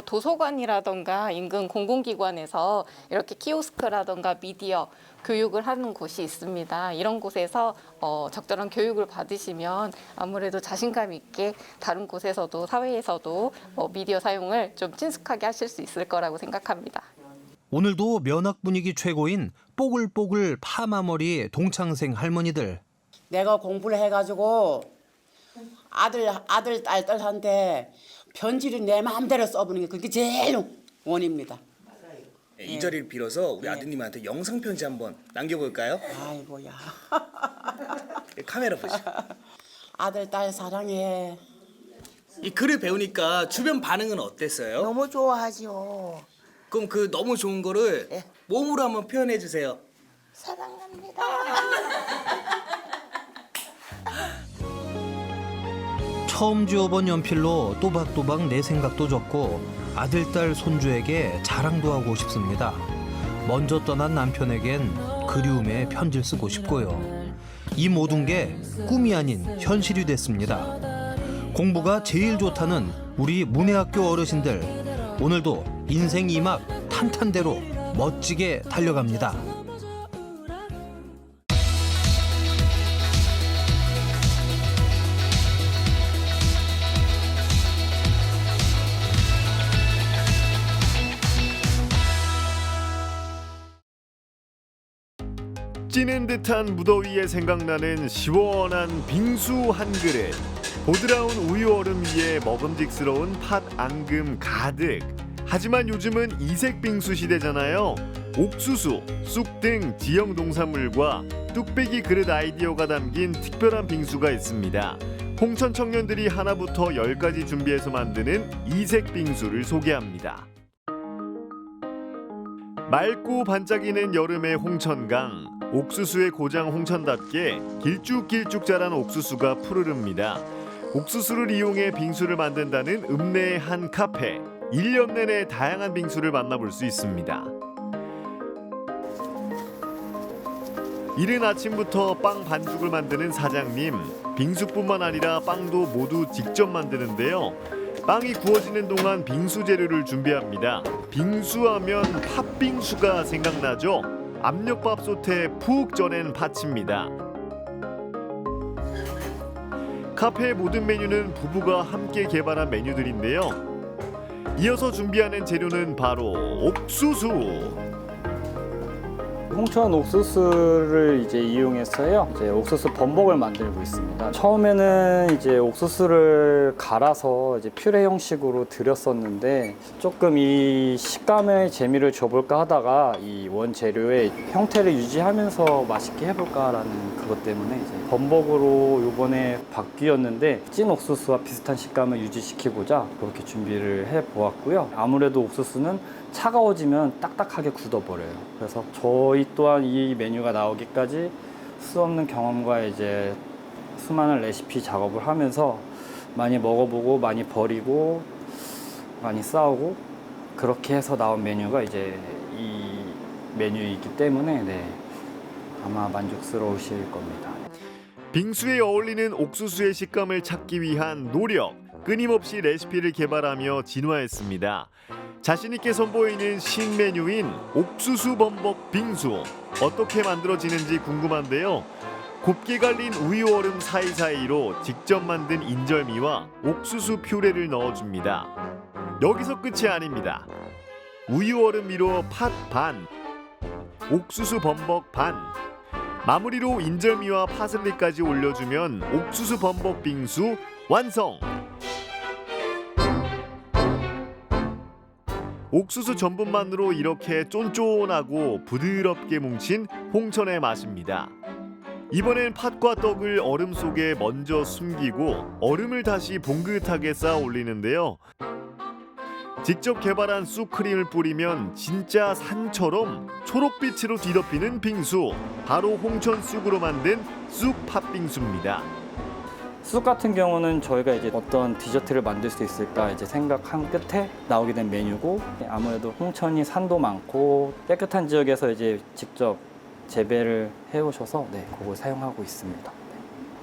도서관이라던가 인근 공공기관에서 이렇게 키오스크라던가 미디어 교육을 하는 곳이 있습니다. 이런 곳에서 적절한 교육을 받으시면 아무래도 자신감 있게 다른 곳에서도 사회에서도 미디어 사용을 좀 친숙하게 하실 수 있을 거라고 생각합니다. 오늘도 면학 분위기 최고인 뽀글뽀글 파마머리 동창생 할머니들. 내가 공부를 해가지고 아들 딸한테 편지를 내 마음대로 써보는 게 그게 제일 원입니다. 이 자리를 빌어서 우리 아드님한테 영상 편지 한번 남겨볼까요? 아이고야. 카메라 보시죠. 아들 딸 사랑해. 이 글을 배우니까 주변 반응은 어땠어요? 너무 좋아하죠. 그럼 그 너무 좋은 거를 몸으로 한번 표현해 주세요. 사랑합니다. 처음 쥐어본 연필로 또박또박 내 생각도 적고 아들, 딸, 손주에게 자랑도 하고 싶습니다. 먼저 떠난 남편에겐 그리움의 편지를 쓰고 싶고요. 이 모든 게 꿈이 아닌 현실이 됐습니다. 공부가 제일 좋다는 우리 문해학교 어르신들, 오늘도 인생 2막 탄탄대로 멋지게 달려갑니다. 찌는 듯한 무더위에 생각나는 시원한 빙수 한 그릇, 보드라운 우유 얼음 위에 먹음직스러운 팥 앙금 가득. 하지만 요즘은 이색 빙수 시대잖아요. 옥수수, 쑥 등 지역 농산물과 뚝배기 그릇 아이디어가 담긴 특별한 빙수가 있습니다. 홍천 청년들이 하나부터 10가지 준비해서 만드는 이색 빙수를 소개합니다. 맑고 반짝이는 여름의 홍천강, 옥수수의 고장 홍천답게 길쭉길쭉 자란 옥수수가 푸르릅니다. 옥수수를 이용해 빙수를 만든다는 읍내의 한 카페. 1년 내내 다양한 빙수를 만나볼 수 있습니다. 이른 아침부터 빵 반죽을 만드는 사장님. 빙수뿐만 아니라 빵도 모두 직접 만드는데요. 빵이 구워지는 동안 빙수 재료를 준비합니다. 빙수하면 팥빙수가 생각나죠? 압력밥솥에 푹 쪄낸 팥입니다. 카페의 모든 메뉴는 부부가 함께 개발한 메뉴들인데요. 이어서 준비하는 재료는 바로 옥수수. 홍천 옥수수를 이제 이용해서요. 이제 옥수수 범벅을 만들고 있습니다. 처음에는 이제 옥수수를 갈아서 이제 퓨레 형식으로 드렸었는데 조금 이 식감의 재미를 줘볼까 하다가 이 원재료의 형태를 유지하면서 맛있게 해볼까라는 그것 때문에 이제 범벅으로 요번에 바뀌었는데 찐 옥수수와 비슷한 식감을 유지시키고자 그렇게 준비를 해보았고요. 아무래도 옥수수는 차가워지면 딱딱하게 굳어버려요. 그래서 저희 또한 이 메뉴가 나오기까지 수없는 경험과 이제 수많은 레시피 작업을 하면서 많이 먹어보고 많이 버리고 많이 싸우고 그렇게 해서 나온 메뉴가 이제 이 메뉴이기 때문에 아마 만족스러우실 겁니다. 빙수에 어울리는 옥수수의 식감을 찾기 위한 노력, 끊임없이 레시피를 개발하며 진화했습니다. 자신있게 선보이는 신메뉴인 옥수수 범벅 빙수. 어떻게 만들어지는지 궁금한데요. 곱게 갈린 우유 얼음 사이사이로 직접 만든 인절미와 옥수수 퓨레를 넣어줍니다. 여기서 끝이 아닙니다. 우유 얼음 위로 팥 반, 옥수수 범벅 반, 마무리로 인절미와 파슬리까지 올려주면 옥수수 범벅 빙수 완성! 옥수수 전분만으로 이렇게 쫀쫀하고 부드럽게 뭉친 홍천의 맛입니다. 이번엔 팥과 떡을 얼음 속에 먼저 숨기고 얼음을 다시 봉긋하게 쌓아 올리는데요. 직접 개발한 쑥크림을 뿌리면 진짜 산처럼 초록빛으로 뒤덮이는 빙수. 바로 홍천 쑥으로 만든 쑥 팥빙수입니다. 쑥 같은 경우는 저희가 이제 어떤 디저트를 만들 수 있을까 이제 생각한 끝에 나오게 된 메뉴고, 아무래도 홍천이 산도 많고 깨끗한 지역에서 이제 직접 재배를 해오셔서 그걸 사용하고 있습니다.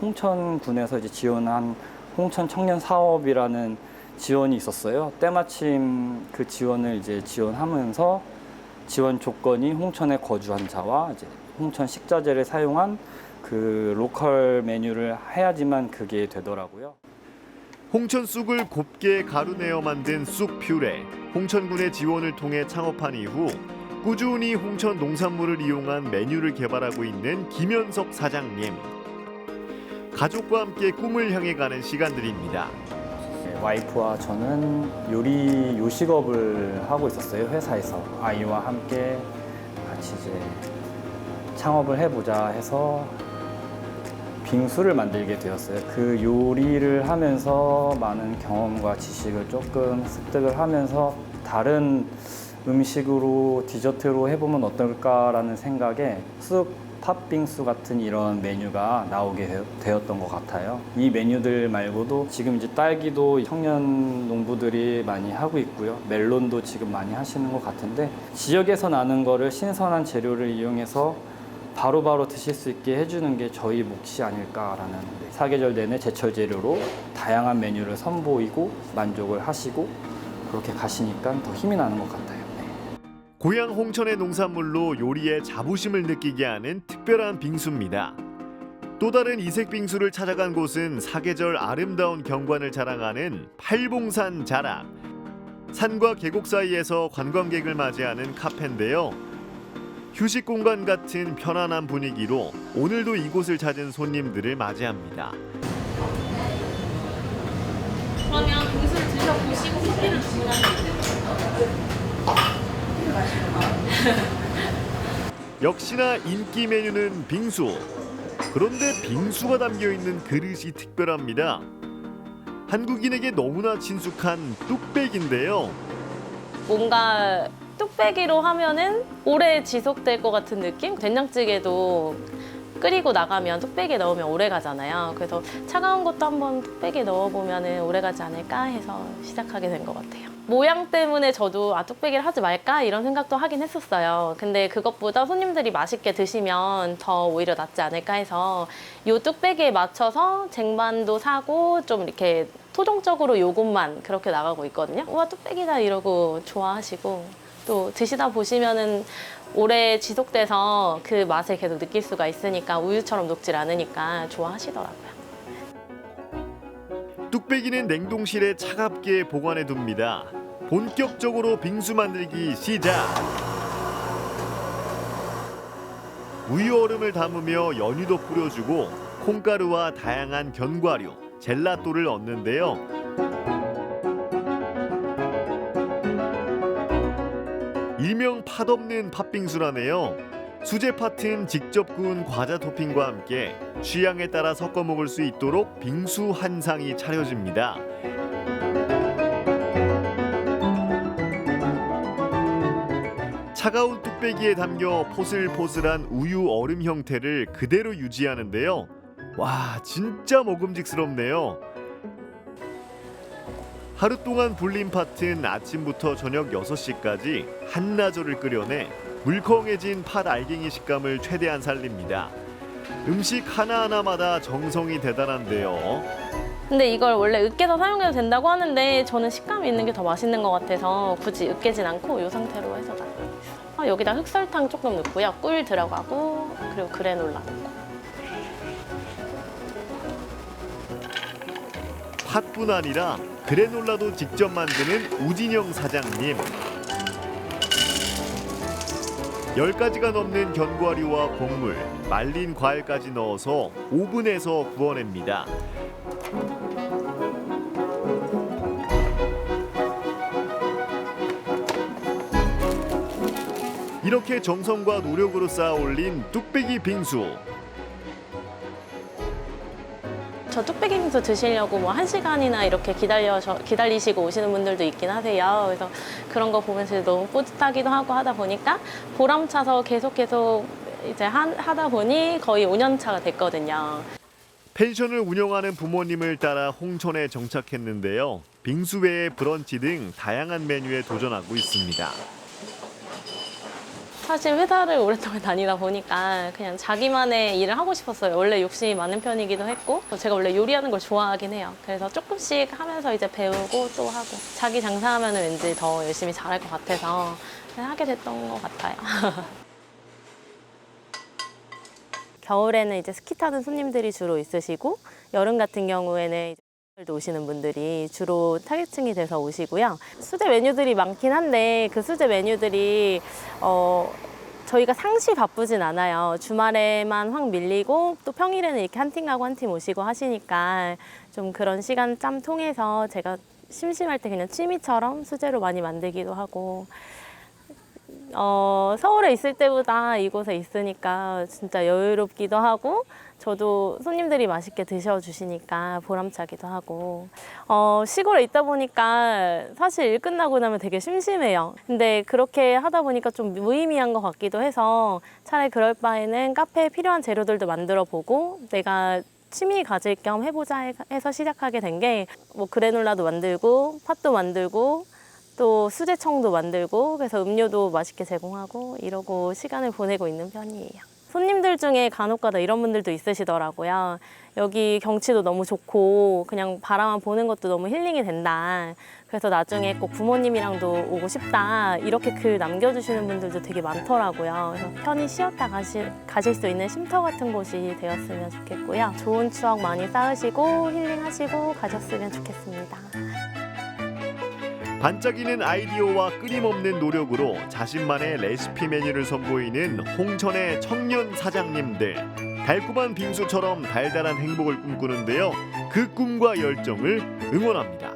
홍천군에서 이제 지원한 홍천 청년 사업이라는 지원이 있었어요. 때마침 그 지원을 이제 지원하면서 지원 조건이 홍천에 거주한 자와 이제 홍천 식자재를 사용한 그 로컬 메뉴를 해야지만 그게 되더라고요. 홍천 쑥을 곱게 가루내어 만든 쑥 퓨레. 홍천군의 지원을 통해 창업한 이후 꾸준히 홍천 농산물을 이용한 메뉴를 개발하고 있는 김현석 사장님. 가족과 함께 꿈을 향해 가는 시간들입니다. 와이프와 저는 요리 요식업을 하고 있었어요. 회사에서 아이와 함께 같이 이제 창업을 해보자 해서 빙수를 만들게 되었어요. 그 요리를 하면서 많은 경험과 지식을 조금 습득을 하면서 다른 음식으로 디저트로 해보면 어떨까라는 생각에 쑥 팥빙수 같은 이런 메뉴가 나오게 되었던 것 같아요. 이 메뉴들 말고도 지금 이제 딸기도 청년 농부들이 많이 하고 있고요. 멜론도 지금 많이 하시는 것 같은데 지역에서 나는 거를 신선한 재료를 이용해서 바로바로 드실 수 있게 해주는 게 저희 몫이 아닐까라는, 사계절 내내 제철 재료로 다양한 메뉴를 선보이고 만족을 하시고 그렇게 가시니까 더 힘이 나는 것 같아요. 고향 홍천의 농산물로 요리에 자부심을 느끼게 하는 특별한 빙수입니다. 또 다른 이색 빙수를 찾아간 곳은 사계절 아름다운 경관을 자랑하는 팔봉산 자락. 산과 계곡 사이에서 관광객을 맞이하는 카페인데요. 휴식 공간 같은 편안한 분위기로 오늘도 이곳을 찾은 손님들을 맞이합니다. 그러면 빙수를 드셔보시고 커피를 주문하시면 역시나 인기 메뉴는 빙수. 그런데 빙수가 담겨있는 그릇이 특별합니다. 한국인에게 너무나 친숙한 뚝배기인데요. 뭔가 뚝배기로 하면은 오래 지속될 것 같은 느낌? 된장찌개도 끓이고 나가면 뚝배기에 넣으면 오래 가잖아요. 그래서 차가운 것도 한번 뚝배기에 넣어보면 오래 가지 않을까 해서 시작하게 된 것 같아요. 모양 때문에 저도 뚝배기를 하지 말까 이런 생각도 하긴 했었어요. 근데 그것보다 손님들이 맛있게 드시면 더 오히려 낫지 않을까 해서 이 뚝배기에 맞춰서 쟁반도 사고 좀 이렇게 토종적으로 요것만 그렇게 나가고 있거든요. 우와 뚝배기다 이러고 좋아하시고 또 드시다 보시면은 오래 지속돼서 그 맛을 계속 느낄 수가 있으니까 우유처럼 녹질 않으니까 좋아하시더라고요. 뚝배기는 냉동실에 차갑게 보관해 둡니다. 본격적으로 빙수 만들기 시작! 우유 얼음을 담으며 연유도 뿌려주고 콩가루와 다양한 견과류, 젤라또를 얻는데요. 일명 팥 없는 팥빙수라네요. 수제 팥은 직접 구운 과자 토핑과 함께 취향에 따라 섞어 먹을 수 있도록 빙수 한 상이 차려집니다. 차가운 뚝배기에 담겨 포슬포슬한 우유 얼음 형태를 그대로 유지하는데요. 와, 진짜 먹음직스럽네요. 하루 동안 불린 팥은 아침부터 저녁 6시까지 한나절을 끓여내 물컹해진 팥 알갱이 식감을 최대한 살립니다. 음식 하나하나마다 정성이 대단한데요. 근데 이걸 원래 으깨서 사용해도 된다고 하는데 저는 식감이 있는 게 더 맛있는 것 같아서 굳이 으깨진 않고 이 상태로 해서 놔두고 있어요. 여기다 흑설탕 조금 넣고요. 꿀 들어가고 그리고 그래놀라 넣고. 팥뿐 아니라 그래놀라도 직접 만드는 우진영 사장님. 10가지가 넘는 견과류와 곡물, 말린 과일까지 넣어서 오븐에서 구워냅니다. 이렇게 정성과 노력으로 쌓아 올린 뚝배기 빙수. 저 뚝배기 빙수 드시려고 뭐 1시간이나 이렇게 기다리시고 오시는 분들도 있긴 하세요. 그래서 그런 거 보면서 너무 뿌듯하기도 하고 하다 보니까 보람차서 계속 이제 하다 보니 거의 5년 차가 됐거든요. 펜션을 운영하는 부모님을 따라 홍천에 정착했는데요. 빙수 외에 브런치 등 다양한 메뉴에 도전하고 있습니다. 사실 회사를 오랫동안 다니다 보니까 그냥 자기만의 일을 하고 싶었어요. 원래 욕심이 많은 편이기도 했고 제가 원래 요리하는 걸 좋아하긴 해요. 그래서 조금씩 하면서 이제 배우고 또 하고 자기 장사하면 왠지 더 열심히 잘할 것 같아서 그냥 하게 됐던 것 같아요. 겨울에는 이제 스키 타는 손님들이 주로 있으시고 여름 같은 경우에는 이제 오시는 분들이 주로 타겟층이 돼서 오시고요. 수제 메뉴들이 많긴 한데 그 수제 메뉴들이 저희가 상시 바쁘진 않아요. 주말에만 확 밀리고 또 평일에는 이렇게 한 팀 가고 한 팀 오시고 하시니까 좀 그런 시간 짬 통해서 제가 심심할 때 그냥 취미처럼 수제로 많이 만들기도 하고 서울에 있을 때보다 이곳에 있으니까 진짜 여유롭기도 하고 저도 손님들이 맛있게 드셔주시니까 보람차기도 하고 시골에 있다 보니까 사실 일 끝나고 나면 되게 심심해요. 근데 그렇게 하다 보니까 좀 무의미한 것 같기도 해서 차라리 그럴 바에는 카페에 필요한 재료들도 만들어 보고 내가 취미 가질 겸 해보자 해서 시작하게 된 게 뭐 그래놀라도 만들고 팥도 만들고 또 수제청도 만들고 그래서 음료도 맛있게 제공하고 이러고 시간을 보내고 있는 편이에요. 손님들 중에 간혹가다 이런 분들도 있으시더라고요. 여기 경치도 너무 좋고 그냥 바라만 보는 것도 너무 힐링이 된다. 그래서 나중에 꼭 부모님이랑도 오고 싶다. 이렇게 글 남겨주시는 분들도 되게 많더라고요. 그래서 편히 쉬었다 가실 수 있는 쉼터 같은 곳이 되었으면 좋겠고요. 좋은 추억 많이 쌓으시고 힐링하시고 가셨으면 좋겠습니다. 반짝이는 아이디어와 끊임없는 노력으로 자신만의 레시피 메뉴를 선보이는 홍천의 청년 사장님들. 달콤한 빙수처럼 달달한 행복을 꿈꾸는데요. 그 꿈과 열정을 응원합니다.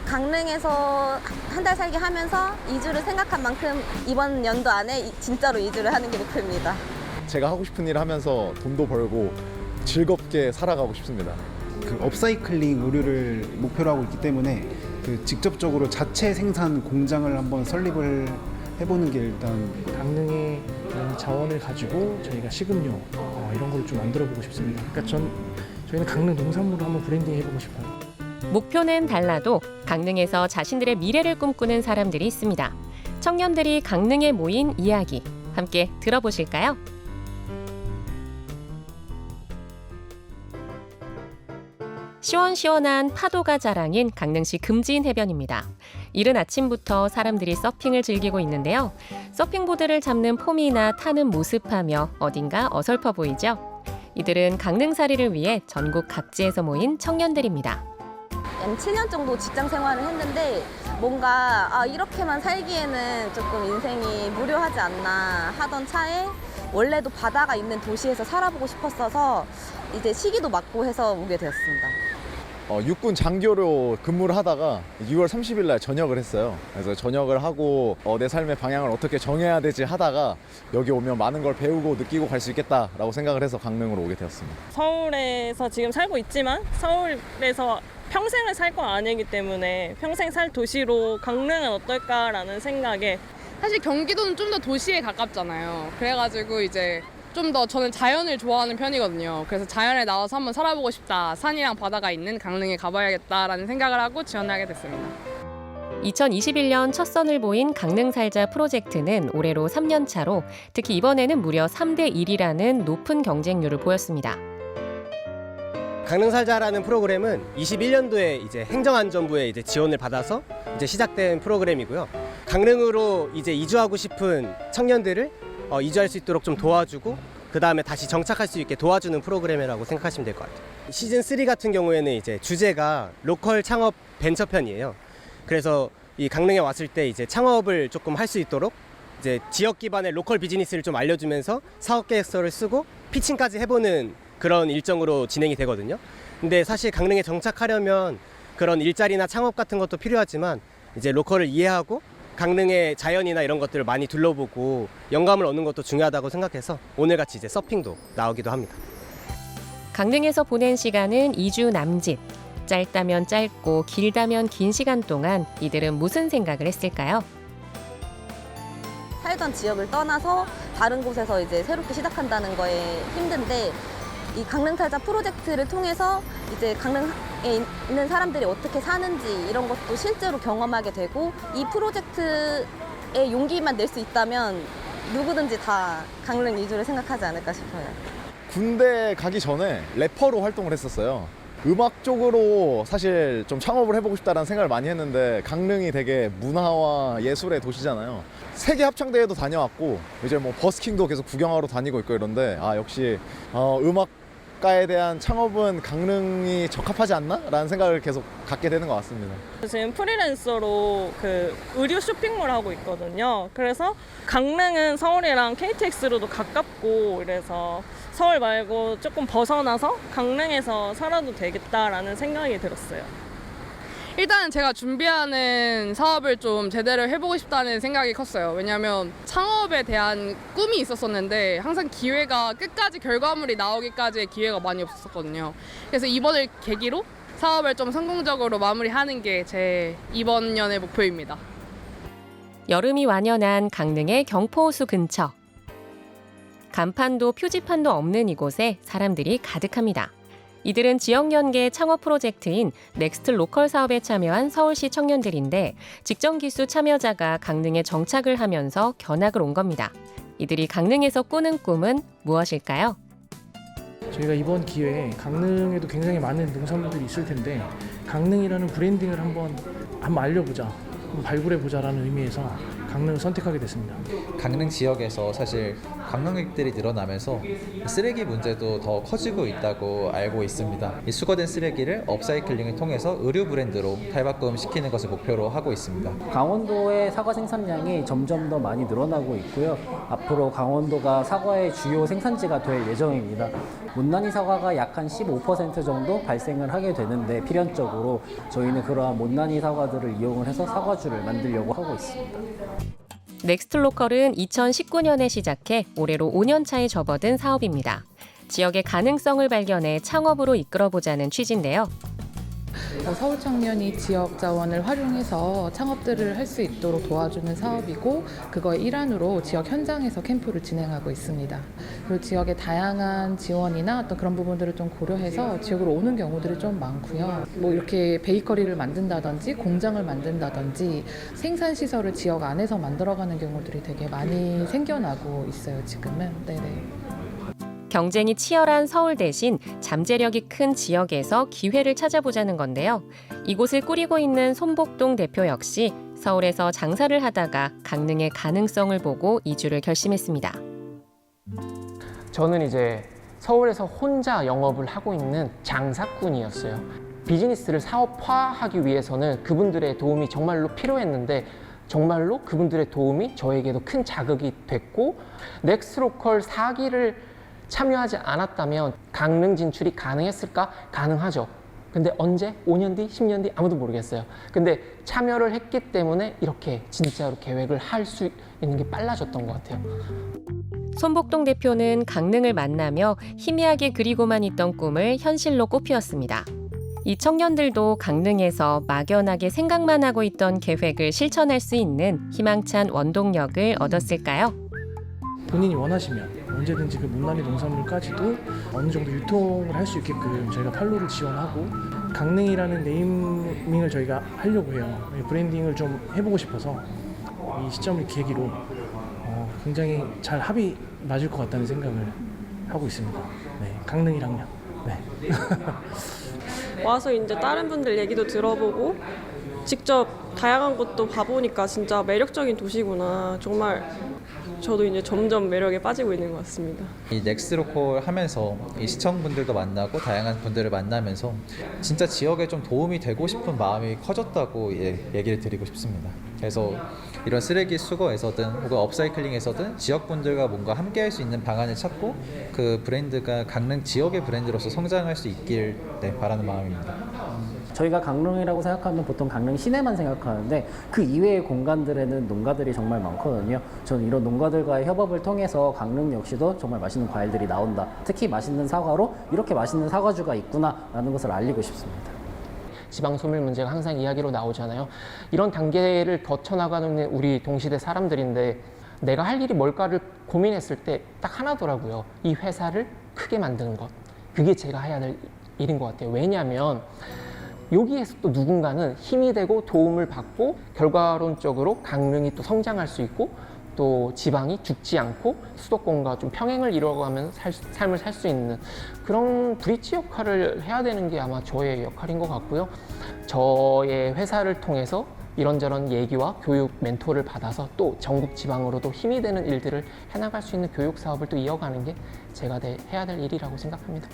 강릉에서 한 달 살기 하면서 이주를 생각한 만큼 이번 연도 안에 진짜로 이주를 하는 게 목표입니다. 제가 하고 싶은 일을 하면서 돈도 벌고 즐겁게 살아가고 싶습니다. 그 업사이클링 의류를 목표로 하고 있기 때문에 그 직접적으로 자체 생산 공장을 한번 설립을 해보는 게 일단 강릉의 이런 자원을 가지고 저희가 식음료 이런 걸 좀 만들어보고 싶습니다. 그러니까 저희는 강릉 농산물을 한번 브랜딩 해보고 싶어요. 목표는 달라도 강릉에서 자신들의 미래를 꿈꾸는 사람들이 있습니다. 청년들이 강릉에 모인 이야기 함께 들어보실까요? 시원시원한 파도가 자랑인 강릉시 금지인 해변입니다. 이른 아침부터 사람들이 서핑을 즐기고 있는데요. 서핑보드를 잡는 폼이나 타는 모습하며 어딘가 어설퍼 보이죠? 이들은 강릉살이를 위해 전국 각지에서 모인 청년들입니다. 한 7년 정도 직장 생활을 했는데 뭔가 이렇게만 살기에는 조금 인생이 무료하지 않나 하던 차에 원래도 바다가 있는 도시에서 살아보고 싶었어서 이제 시기도 맞고 해서 오게 되었습니다. 육군 장교로 근무를 하다가 6월 30일 날 전역을 했어요. 그래서 전역을 하고 내 삶의 방향을 어떻게 정해야 되지 하다가 여기 오면 많은 걸 배우고 느끼고 갈 수 있겠다라고 생각을 해서 강릉으로 오게 되었습니다. 서울에서 지금 살고 있지만 서울에서 평생을 살 건 아니기 때문에 평생 살 도시로 강릉은 어떨까라는 생각에 사실 경기도는 좀 더 도시에 가깝잖아요. 그래가지고 이제 좀 더 저는 자연을 좋아하는 편이거든요. 그래서 자연에 나와서 한번 살아보고 싶다. 산이랑 바다가 있는 강릉에 가봐야겠다라는 생각을 하고 지원하게 됐습니다. 2021년 첫 선을 보인 강릉살자 프로젝트는 올해로 3년 차로 특히 이번에는 무려 3대 1이라는 높은 경쟁률을 보였습니다. 강릉살자라는 프로그램은 21년도에 이제 행정안전부의 이제 지원을 받아서 이제 시작된 프로그램이고요. 강릉으로 이제 이주하고 싶은 청년들을 이주할 수 있도록 좀 도와주고 그 다음에 다시 정착할 수 있게 도와주는 프로그램이라고 생각하시면 될 것 같아요. 시즌 3 같은 경우에는 이제 주제가 로컬 창업 벤처편이에요. 그래서 이 강릉에 왔을 때 이제 창업을 조금 할 수 있도록 이제 지역 기반의 로컬 비즈니스를 좀 알려주면서 사업 계획서를 쓰고 피칭까지 해보는 그런 일정으로 진행이 되거든요. 근데 사실 강릉에 정착하려면 그런 일자리나 창업 같은 것도 필요하지만 이제 로컬을 이해하고 강릉의 자연이나 이런 것들을 많이 둘러보고 영감을 얻는 것도 중요하다고 생각해서 오늘같이 이제 서핑도 나오기도 합니다. 강릉에서 보낸 시간은 2주 남짓. 짧다면 짧고 길다면 긴 시간 동안 이들은 무슨 생각을 했을까요? 살던 지역을 떠나서 다른 곳에서 이제 새롭게 시작한다는 거에 힘든데 이 강릉살자 프로젝트를 통해서 이제 강릉에 있는 사람들이 어떻게 사는지 이런 것도 실제로 경험하게 되고 이 프로젝트에 용기만 낼 수 있다면 누구든지 다 강릉 이주를 생각하지 않을까 싶어요. 군대 가기 전에 래퍼로 활동을 했었어요. 음악 쪽으로 사실 좀 창업을 해보고 싶다는 생각을 많이 했는데 강릉이 되게 문화와 예술의 도시잖아요. 세계 합창대회도 다녀왔고 이제 뭐 버스킹도 계속 구경하러 다니고 있고 이런데 역시 음악가에 대한 창업은 강릉이 적합하지 않나? 라는 생각을 계속 갖게 되는 것 같습니다. 지금 프리랜서로 그 의류 쇼핑몰 하고 있거든요. 그래서 강릉은 서울이랑 KTX로도 가깝고 이래서 서울 말고 조금 벗어나서 강릉에서 살아도 되겠다라는 생각이 들었어요. 일단은 제가 준비하는 사업을 좀 제대로 해보고 싶다는 생각이 컸어요. 왜냐하면 창업에 대한 꿈이 있었었는데 항상 기회가 끝까지 결과물이 나오기까지의 기회가 많이 없었거든요. 그래서 이번을 계기로 사업을 좀 성공적으로 마무리하는 게 제 이번 년의 목표입니다. 여름이 완연한 강릉의 경포호수 근처. 간판도 표지판도 없는 이곳에 사람들이 가득합니다. 이들은 지역 연계 창업 프로젝트인 넥스트 로컬 사업에 참여한 서울시 청년들인데 직전 기수 참여자가 강릉에 정착을 하면서 견학을 온 겁니다. 이들이 강릉에서 꾸는 꿈은 무엇일까요? 저희가 이번 기회에 강릉에도 굉장히 많은 농산물들이 있을 텐데 강릉이라는 브랜딩을 한번 알려보자, 발굴해보자라는 의미에서 강릉을 선택하게 됐습니다. 강릉 지역에서 사실 관광객들이 늘어나면서 쓰레기 문제도 더 커지고 있다고 알고 있습니다. 이 수거된 쓰레기를 업사이클링을 통해서 의류 브랜드로 탈바꿈시키는 것을 목표로 하고 있습니다. 강원도의 사과 생산량이 점점 더 많이 늘어나고 있고요. 앞으로 강원도가 사과의 주요 생산지가 될 예정입니다. 못난이 사과가 약 한 15% 정도 발생을 하게 되는데 필연적으로 저희는 그러한 못난이 사과들을 이용을 해서 사과주를 만들려고 하고 있습니다. 넥스트 로컬은 2019년에 시작해 올해로 5년 차에 접어든 사업입니다. 지역의 가능성을 발견해 창업으로 이끌어보자는 취지인데요. 서울 청년이 지역 자원을 활용해서 창업들을 할 수 있도록 도와주는 사업이고 그거의 일환으로 지역 현장에서 캠프를 진행하고 있습니다. 그리고 지역의 다양한 지원이나 어떤 그런 부분들을 좀 고려해서 지역으로 오는 경우들이 좀 많고요. 뭐 이렇게 베이커리를 만든다든지 공장을 만든다든지 생산 시설을 지역 안에서 만들어가는 경우들이 되게 많이 생겨나고 있어요. 지금은. 네네. 경쟁이 치열한 서울 대신 잠재력이 큰 지역에서 기회를 찾아보자는 건데요. 이곳을 꾸리고 있는 손복동 대표 역시 서울에서 장사를 하다가 강릉의 가능성을 보고 이주를 결심했습니다. 저는 이제 서울에서 혼자 영업을 하고 있는 장사꾼이었어요. 비즈니스를 사업화하기 위해서는 그분들의 도움이 정말로 필요했는데 정말로 그분들의 도움이 저에게도 큰 자극이 됐고 넥스트 로컬 4기를 참여하지 않았다면 강릉 진출이 가능했을까? 가능하죠. 근데 언제? 5년 뒤? 10년 뒤? 아무도 모르겠어요. 근데 참여를 했기 때문에 이렇게 진짜로 계획을 할 수 있는 게 빨라졌던 것 같아요. 손복동 대표는 강릉을 만나며 희미하게 그리고만 있던 꿈을 현실로 꽃피웠습니다. 이 청년들도 강릉에서 막연하게 생각만 하고 있던 계획을 실천할 수 있는 희망찬 원동력을 얻었을까요? 본인이 원하시면 언제든지 그 못난이 농산물까지도 어느 정도 유통을 할 수 있게끔 저희가 판로를 지원하고 강릉이라는 네이밍을 저희가 하려고 해요. 브랜딩을 좀 해보고 싶어서 이 시점을 계기로 굉장히 잘 합이 맞을 것 같다는 생각을 하고 있습니다. 네, 강릉이랑요. 네. 와서 이제 다른 분들 얘기도 들어보고 직접 다양한 곳도 봐보니까 진짜 매력적인 도시구나. 정말 저도 이제 점점 매력에 빠지고 있는 것 같습니다. 이 넥스트 로컬 하면서 이 시청분들도 만나고 다양한 분들을 만나면서 진짜 지역에 좀 도움이 되고 싶은 마음이 커졌다고 얘기를 드리고 싶습니다. 그래서 이런 쓰레기 수거에서든 혹은 업사이클링에서든 지역분들과 뭔가 함께할 수 있는 방안을 찾고 그 브랜드가 강릉 지역의 브랜드로서 성장할 수 있길 바라는 마음입니다. 저희가 강릉이라고 생각하면 보통 강릉 시내만 생각하는데 그 이외의 공간들에는 농가들이 정말 많거든요. 저는 이런 농가들과의 협업을 통해서 강릉 역시도 정말 맛있는 과일들이 나온다. 특히 맛있는 사과로 이렇게 맛있는 사과주가 있구나라는 것을 알리고 싶습니다. 지방 소멸 문제가 항상 이야기로 나오잖아요. 이런 단계를 거쳐나가는 우리 동시대 사람들인데 내가 할 일이 뭘까를 고민했을 때 딱 하나더라고요. 이 회사를 크게 만드는 것. 그게 제가 해야 될 일인 것 같아요. 왜냐하면 여기에서 또 누군가는 힘이 되고 도움을 받고 결과론적으로 강릉이 또 성장할 수 있고 또 지방이 죽지 않고 수도권과 좀 평행을 이루어가면 삶을 살 수 있는 그런 브릿지 역할을 해야 되는 게 아마 저의 역할인 것 같고요. 저의 회사를 통해서 이런저런 얘기와 교육 멘토를 받아서 또 전국 지방으로도 힘이 되는 일들을 해나갈 수 있는 교육 사업을 또 이어가는 게 제가 해야 될 일이라고 생각합니다.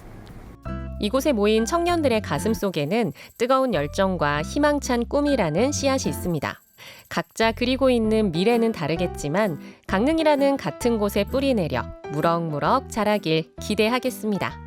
이곳에 모인 청년들의 가슴 속에는 뜨거운 열정과 희망찬 꿈이라는 씨앗이 있습니다. 각자 그리고 있는 미래는 다르겠지만 강릉이라는 같은 곳에 뿌리 내려 무럭무럭 자라길 기대하겠습니다.